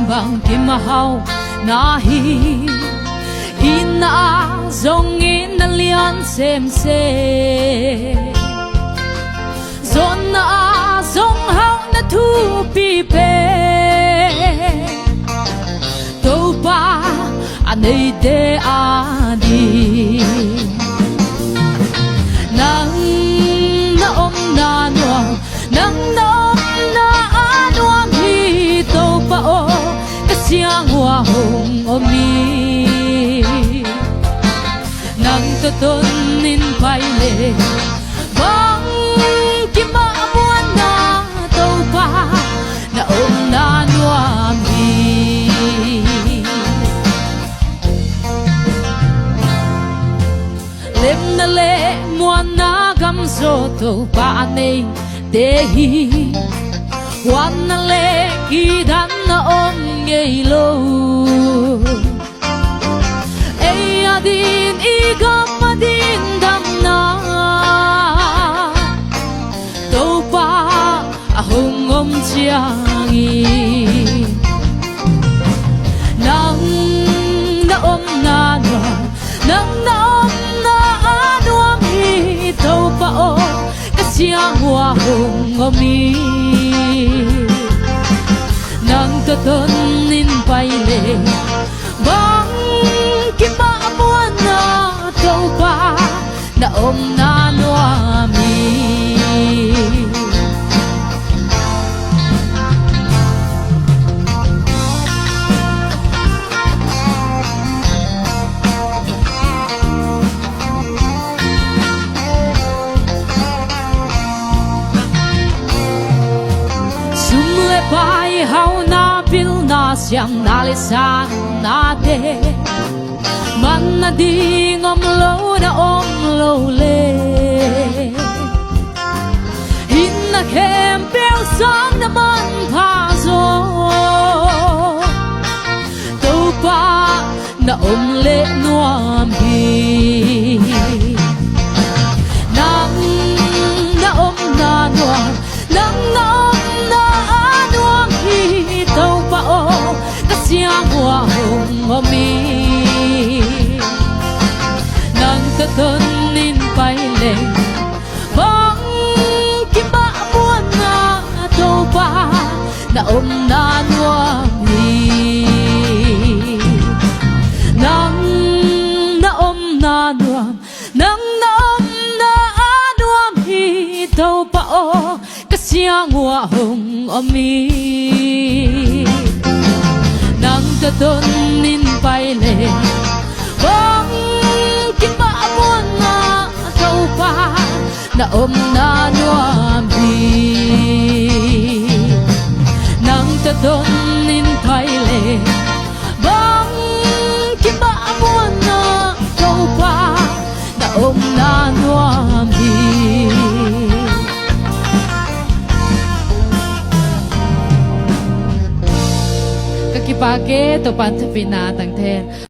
Bằng kim hau na hi na zong in na lian sem se zon na zong hau na thu pi pe to pa anei de adi nang na om na no nang na om na anuang hi to pa o siang hoa hồng ôm mi nắng to tôn in bay lệ vang kim ma buồn na tàu pa na ôm na noa mi lem na le muan na gam so tàu pa nei de hi wan na le ki dan na ôm ngây lâu ai adin igam adin dam na to pa ahong om chiangi nang na om na no nang na om na anuam hi to pa o kasiang wa hong omi nang to ton in pai le bang kim ba buan na to pa na om na noa mi sum le pai hau na bil na siang na le sang na te man na ding om lo le in na kem bel sang na man pha zo to pa na om le nuam bi nang na om na nuam nang na siang hoa hồng ôm mi nang ta tôn in bay lệ bang kim ba buồn na to pa na om na noa mi nang na om na noa nang na om na noa mi to pa o ka siang hoa hồng ôm mi nang ta tôn in bay lệ bang kim ba buồn na to pa na om na noa mi nang ta tôn in bay lệ bang kim ba buồn na to pa na om na noa mi kaki pake to pan sa pinatang ten